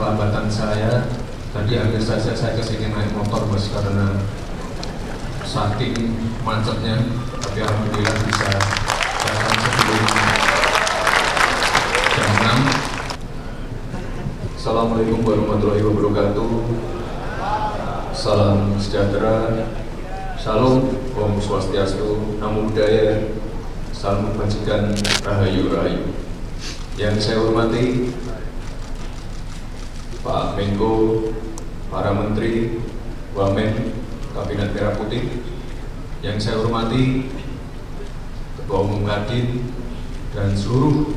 keterlambatan saya. Tadi hampir saja saya kesini naik motor Mas karena saking macetnya, tapi alhamdulillah bisa datang sebelum jam 6. Assalamualaikum warahmatullahi wabarakatuh. Salam sejahtera, Shalom, Om Swastiastu, Namo Buddhaya, Salam Kebajikan, Rahayu Rahayu. Yang saya hormati Pak Menko, para Menteri, Wamen, Kabinet Merah Putih. Yang saya hormati Ketua Umum Kadin dan seluruh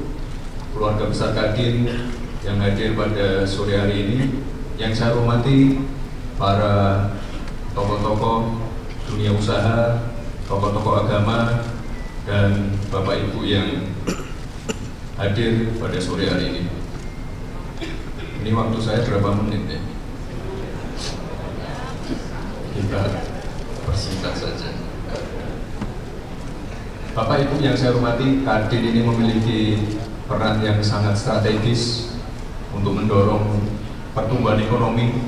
keluarga besar Kadin yang hadir pada sore hari ini. Yang saya hormati para tokoh-tokoh dunia usaha, tokoh-tokoh agama, dan Bapak Ibu yang hadir pada sore hari ini. Ini waktu saya berapa menit ya? Kita persingkat saja. Bapak Ibu yang saya hormati, Kadin ini memiliki peran yang sangat strategis untuk mendorong pertumbuhan ekonomi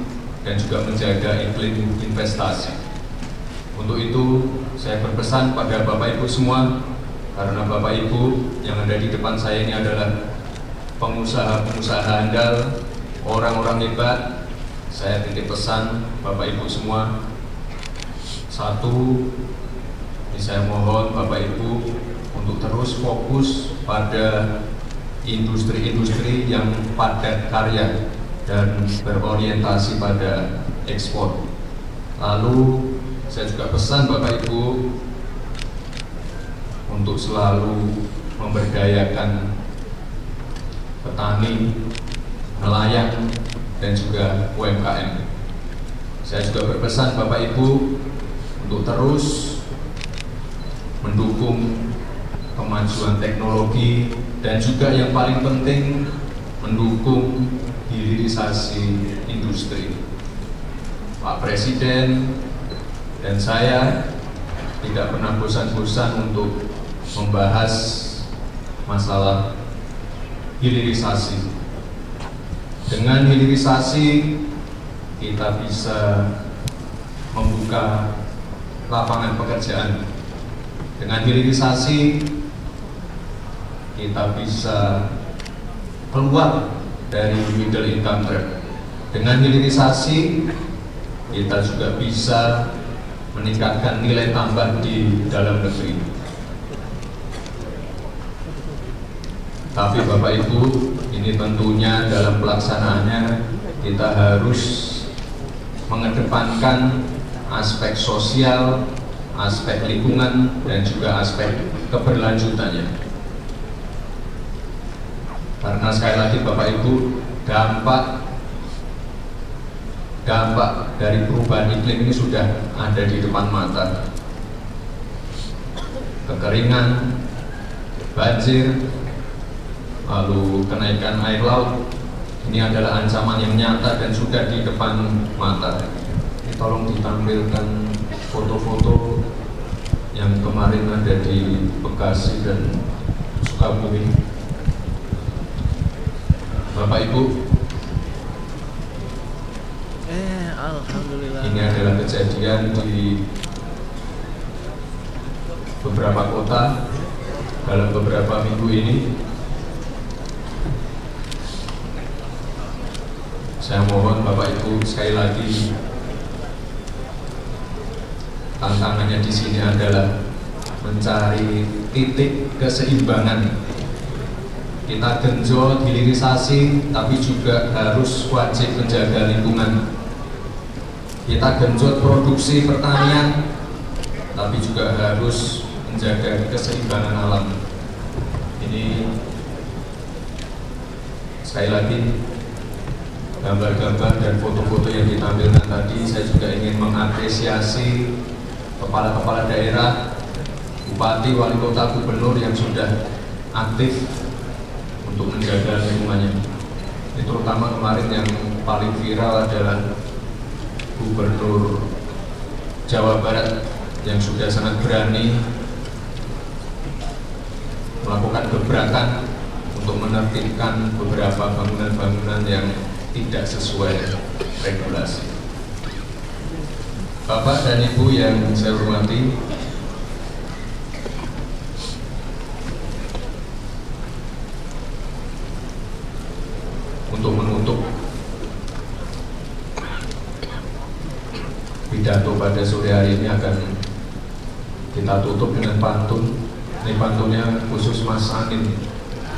dan juga menjaga iklim investasi. Untuk itu, saya berpesan pada Bapak Ibu semua, karena Bapak Ibu yang ada di depan saya ini adalah pengusaha-pengusaha handal, orang-orang hebat. Saya titip pesan Bapak Ibu semua. Satu, ini saya mohon Bapak Ibu untuk terus fokus pada industri-industri yang padat karya dan berorientasi pada ekspor. Lalu saya juga pesan Bapak Ibu untuk selalu memberdayakan petani, nelayan, dan juga UMKM. Saya juga berpesan Bapak Ibu untuk terus mendukung kemajuan teknologi dan juga yang paling penting mendukung hilirisasi industri. Pak Presiden dan saya tidak pernah bosan-bosan untuk membahas masalah hilirisasi. Dengan hilirisasi kita bisa membuka lapangan pekerjaan. Dengan hilirisasi kita bisa keluar dari middle income trap. Dengan hilirisasi kita juga bisa meningkatkan nilai tambah di dalam negeri. Tapi Bapak Ibu, ini tentunya dalam pelaksanaannya kita harus mengedepankan aspek sosial, aspek lingkungan, dan juga aspek keberlanjutannya. Karena sekali lagi Bapak Ibu, dampak dari perubahan iklim ini sudah ada di depan mata. Kekeringan, banjir, lalu kenaikan air laut, ini adalah ancaman yang nyata dan sudah di depan mata. Ini tolong ditampilkan foto-foto yang kemarin ada di Bekasi dan Sukabumi. Bapak Ibu, Alhamdulillah. Ini adalah kejadian di beberapa kota dalam beberapa minggu ini. Saya mohon Bapak Ibu sekali lagi, tantangannya di sini adalah mencari titik keseimbangan. Kita genjot hilirisasi, tapi juga harus wajib menjaga lingkungan. Kita genjot produksi pertanian, tapi juga harus menjaga keseimbangan alam. Ini sekali lagi gambar-gambar dan foto-foto yang ditampilkan tadi, saya juga ingin mengapresiasi kepala-kepala daerah, bupati, wali kota, gubernur yang sudah aktif untuk menjaga lingkungannya. Ini terutama kemarin yang paling viral adalah Gubernur Jawa Barat yang sudah sangat berani melakukan gebrakan untuk menertibkan beberapa bangunan-bangunan yang tidak sesuai regulasi. Bapak dan Ibu yang saya hormati, untuk menutup pidato pada sore hari ini akan kita tutup dengan pantun. Ini pantunnya khusus Mas Anin.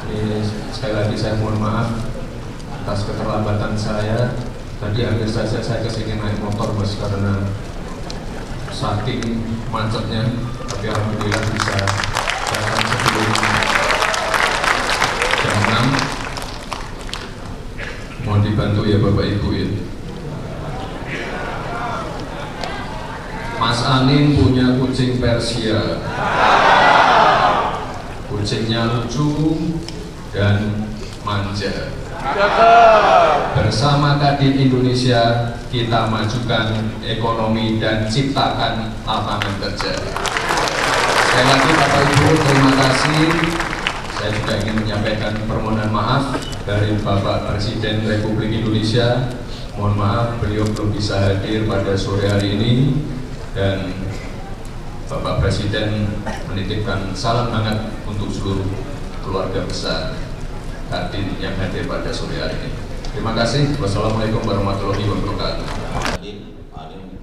Ini sekali lagi saya mohon maaf atas keterlambatan saya. Tadi hampir saja saya kesini naik motor Mas karena saking macetnya, tapi alhamdulillah bisa datang sebelum jam 6. Mohon dibantu ya Bapak Ibu ya. Mas Anin punya kucing Persia. Kucingnya lucu dan manja. Bersama Kadin Indonesia kita majukan ekonomi dan ciptakan lapangan kerja. Sekali lagi Bapak Ibu, terima kasih. Saya juga ingin menyampaikan permohonan maaf dari Bapak Presiden Republik Indonesia. Mohon maaf beliau belum bisa hadir pada sore hari ini, dan Bapak Presiden menitipkan salam hangat untuk seluruh keluarga besar Kadin yang hadir pada sore hari ini. Terima kasih. Wassalamualaikum warahmatullahi wabarakatuh.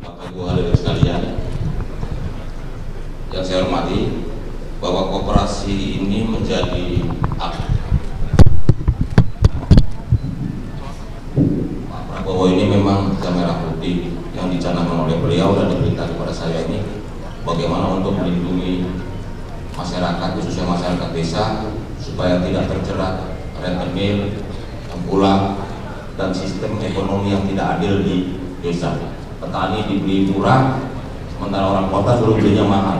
Bapak Ibu hadirin sekalian, yang saya hormati, bahwa koperasi ini menjadi hak Pak Prabowo. Ini memang kamera putih yang dicanangkan oleh beliau dan diperintah kepada saya ini bagaimana untuk melindungi masyarakat, khususnya masyarakat desa, supaya tidak terjerat rentenir, tengkulak, dan sistem ekonomi yang tidak adil di desa. Petani dibeli murah, sementara orang kota suruh belinya mahal.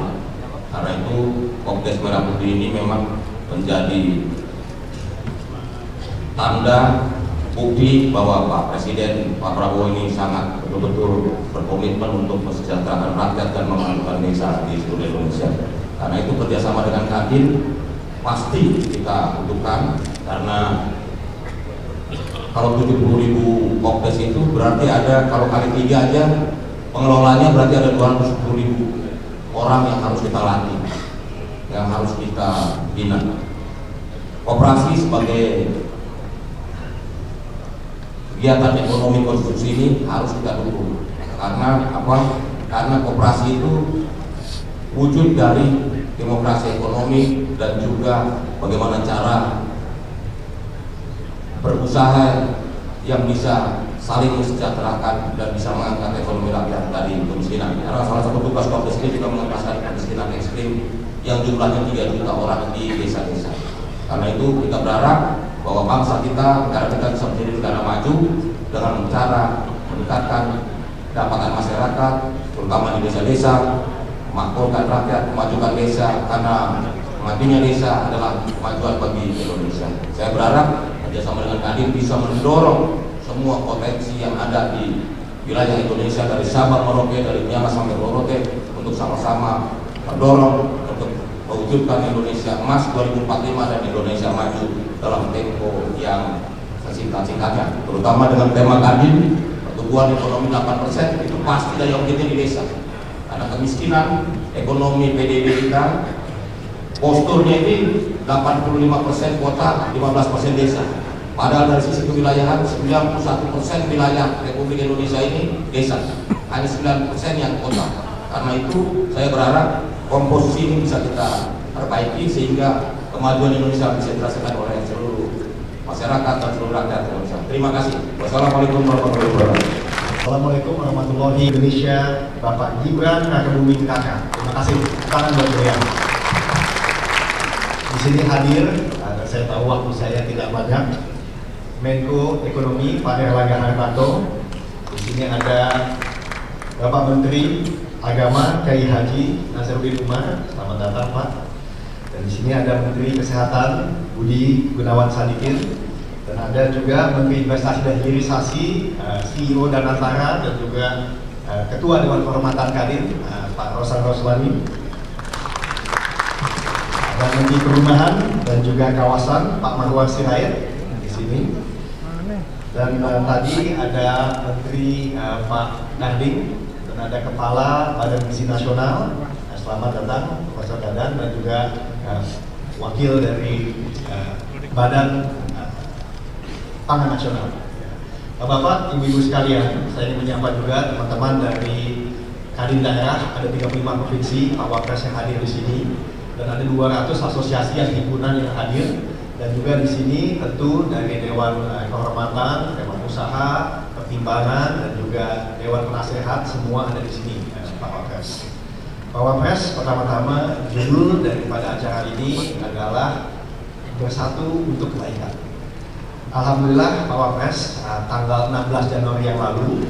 Karena itu Kopdes Merah Putih ini memang menjadi tanda bukti bahwa Pak Presiden, Pak Prabowo ini sangat betul-betul berkomitmen untuk mesejahterakan rakyat dan memajukan desa di seluruh Indonesia. Karena itu kerjasama dengan Kadin pasti kita butuhkan, karena kalau 70.000 Kopdes itu berarti ada, kalau kali 3 aja pengelolanya berarti ada 210.000 orang yang harus kita latih, yang harus kita bina. Koperasi sebagai kegiatan ekonomi konstruksi ini harus kita dukung. Karena apa? Karena koperasi itu wujud dari demokrasi ekonomi dan juga bagaimana cara berusaha yang bisa saling mensejahterakan dan bisa mengangkat ekonomi rakyat dari kemiskinan. Karena salah satu tugas Kopdes ini juga mengentaskan kemiskinan ekstrim yang jumlahnya 3 juta orang di desa-desa. Karena itu kita berharap bahwa bangsa kita, negara kita bisa menjadi negara maju dengan cara meningkatkan pendapatan masyarakat, terutama di desa-desa, memakmurkan rakyat, memajukan desa, karena majunya desa adalah kemajuan bagi Indonesia. Saya berharap kerjasama dengan Kadin bisa mendorong semua potensi yang ada di wilayah Indonesia dari Sabang Merauke, dari Miangas sampai Merauke, untuk sama-sama mendorong untuk mewujudkan Indonesia Emas 2045 dan Indonesia maju dalam tempo yang sesingkat-singkatnya. Terutama dengan tema Kadin, pertumbuhan ekonomi 8%, itu pasti daya ungkitnya di desa. Karena kemiskinan, ekonomi PDB kita, posturnya ini 85% kota, 15% desa. Padahal dari sisi kewilayahan 91% wilayah Republik Indonesia ini desa, hanya 9% yang kota. Karena itu saya berharap komposisi ini bisa kita perbaiki sehingga kemajuan Indonesia bisa dirasakan oleh seluruh masyarakat dan seluruh rakyat Indonesia. Terima kasih. Wassalamualaikum warahmatullahi wabarakatuh. Assalamualaikum warahmatullahi wabarakatuh. Indonesia, Bapak Gibran Rakebuming Raka. Terima kasih. Tangan buat beliau. Di sini hadir, saya tahu waktu saya tidak banyak, Menko Ekonomi Pak Erlangga Hartarto. Di sini ada Bapak Menteri Agama Kiai Haji Nasaruddin Umar. Selamat datang Pak. Dan di sini ada Menteri Kesehatan Budi Gunawan Sadikin. Dan ada juga Menteri Investasi dan Hilirisasi CEO Danantara, dan juga Ketua Dewan Kehormatan Kadin Pak Rosan Roslani. Ada Menteri Perumahan dan juga Kawasan Pak Marwan Sirait di sini. Dan tadi ada Menteri Pak Nadiem dan ada Kepala Badan Gizi Nasional. Selamat datang Profesor Dadan, dan juga Wakil dari Badan Pangan Nasional. Bapak, Ibu-Ibu sekalian, saya ingin menyapa juga teman-teman dari Kadin daerah, ada 35 provinsi, Pak Wapres yang hadir di sini, dan ada 200 asosiasi yang himpunan yang hadir, dan juga di sini tentu dari Dewan Kehormatan, Dewan Usaha, Pertimbangan, dan juga Dewan Penasehat, semua ada di sini, Pak Wapres. Pak Wapres, pertama-tama judul daripada acara ini adalah Bersatu untuk Kebaikan. Alhamdulillah Pak Wapres, tanggal 16 Januari yang lalu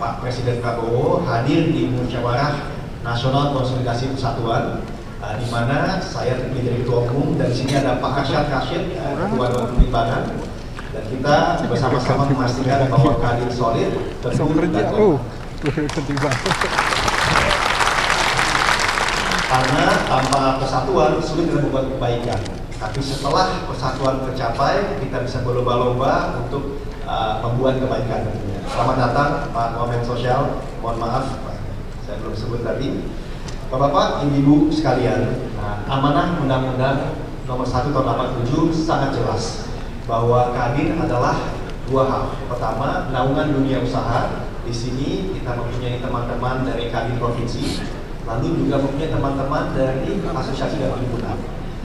Pak Presiden Prabowo hadir di Musyawarah Nasional Konsolidasi Persatuan, di mana saya menjadi ketua umum, dan di sini ada Pak Arsyad Rashid, ketua Dewan Pertimbangan, dan kita bersama-sama memastikan bahwa Kadin solid, teguh, dan karena tanpa persatuan sulit untuk membuat kebaikan. Tapi setelah persatuan tercapai, kita bisa berlomba-lomba untuk membuat kebaikan. Selamat datang Pak Wamen Sosial. Mohon maaf, saya belum sebut tadi. Bapak-bapak, ibu-ibu sekalian, amanah Undang-Undang Nomor 1 Tahun 87 sangat jelas bahwa Kadin adalah dua hal. Pertama, naungan dunia usaha. Di sini kita mempunyai teman-teman dari Kadin provinsi, lalu juga mempunyai teman-teman dari asosiasi dan himpunan.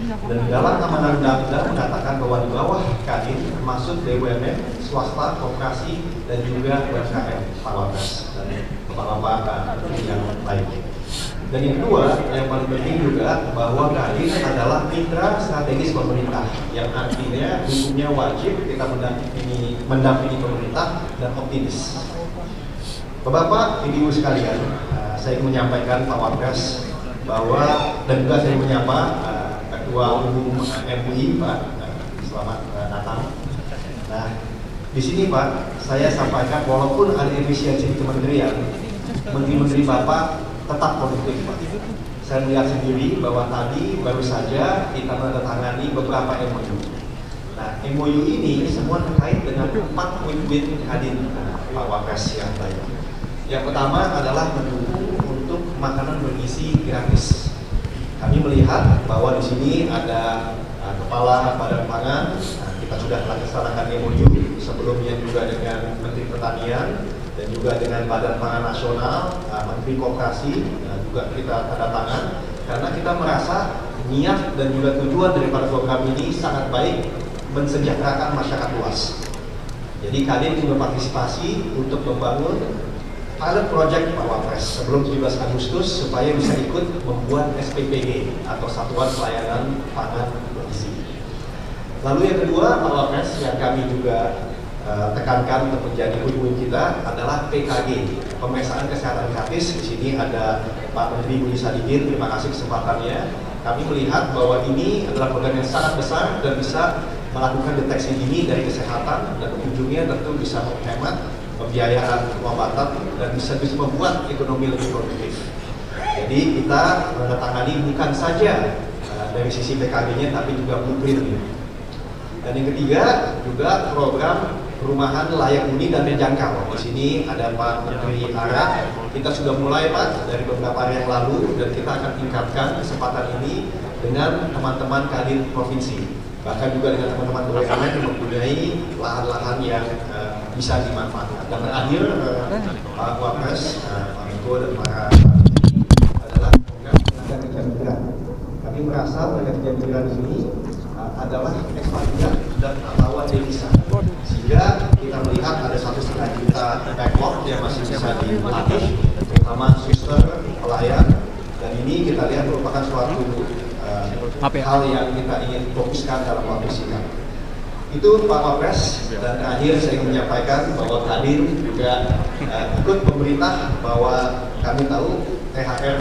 Dan dalam amanah undang-undang mengatakan bahwa di bawah Kadin termasuk BUMN, swasta, koperasi, dan juga UMKM, Pak Wapres dan bapak-bapak yang lain. Dan yang kedua, yang paling penting juga bahwa Kadin adalah mitra strategis pemerintah, yang artinya hukumnya wajib kita mendampingi pemerintah dan optimis. Bapak, ibu sekalian, saya ingin menyampaikan Pak Wapres bahwa, dan juga saya menyapa Ketua Umum MUI, Pak, selamat datang. Nah, di sini Pak, saya sampaikan walaupun ada efisiensi di kementerian, menteri-menteri Bapak tetap produktif, Pak. Saya melihat sendiri bahwa tadi baru saja kita menandatangani beberapa MOU. Nah, MOU ini semua terkait dengan 4 win-win Kadin, Pak Wapres yang baik. Yang pertama adalah mendukung untuk makanan bergizi gratis. Kami melihat bahwa di sini ada Kepala Badan Pangan, kita sudah laksanakan MOU sebelumnya juga dengan Menteri Pertanian dan juga dengan Badan Pangan Nasional, Menteri Koperasi, juga kita tanda tangan karena kita merasa niat dan juga tujuan daripada program ini sangat baik, mensejahterakan masyarakat luas. Jadi Kadin juga partisipasi untuk membangun pilot project Pak Wapres sebelum 17 Agustus supaya bisa ikut membuat SPPG atau Satuan Pelayanan Pangan Bergizi. Lalu yang kedua Pak Wapres yang kami juga tekankan untuk menjadi win-win kita adalah PKG, pemeriksaan kesehatan gratis. Di sini ada Pak Menteri Budi Sadikin, terima kasih kesempatannya. Kami melihat bahwa ini adalah program yang sangat besar dan bisa melakukan deteksi dini dari kesehatan, dan ujungnya tentu bisa menghemat pembiayaan pengobatan dan bisa membuat ekonomi lebih produktif. Jadi kita menandatangani bukan saja dari sisi PKB-nya tapi juga blueprint-nya. Dan yang ketiga juga program perumahan layak huni dan terjangkau. Di sini ada Pak Menteri Ara. Kita sudah mulai Pak dari beberapa hari yang lalu, dan kita akan tingkatkan kesempatan ini dengan teman-teman Kadin provinsi, bahkan juga dengan teman-teman BUMN yang mempunyai lahan-lahan yang bisa dimanfaatkan. Dan terakhir Pak Wapres, Pak Menko dan para adalah program tenaga kerja migran. Kami merasa tenaga kerja migran ini adalah ekspatriat dan pahlawan devisa, sehingga kita melihat ada 1,5 juta backlog yang masih bisa dilatih, terutama suster, pelayan, dan ini kita lihat merupakan suatu hal yang kita ingin fokuskan dalam waktu singkat. Itu Pak Wapres, dan terakhir saya ingin menyampaikan bahwa Kadin juga ikut pemerintah, bahwa kami tahu THR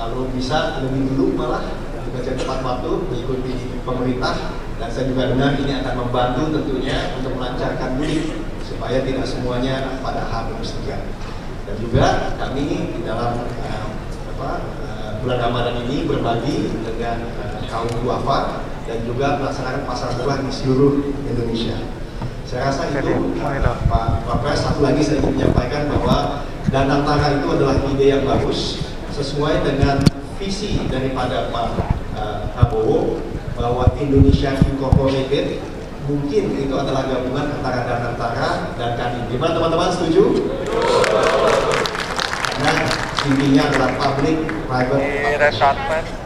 lalu bisa lebih dulu malah juga tepat waktu mengikuti pemerintah, dan saya juga dengar ini akan membantu tentunya untuk melancarkan mudik supaya tidak semuanya pada H+3. Dan juga kami di dalam bulan Ramadan ini berbagi dengan kaum duafa dan juga melaksanakan pasar murah di seluruh Indonesia. Saya rasa itu Pak Pres, satu lagi saya ingin menyampaikan bahwa Danantara itu adalah ide yang bagus sesuai dengan visi daripada Pak Prabowo bahwa Indonesia Incorporated mungkin itu adalah gabungan antara Danantara dan Kadin. Gimana teman-teman, setuju? Karena intinya adalah public private partnership.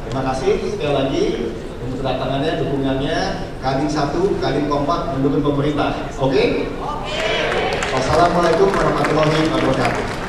Terima kasih sekali lagi untuk kedatangannya, dukungannya. Kadin satu, Kadin kompak mendukung pemerintah. Oke? Wassalamualaikum warahmatullahi wabarakatuh.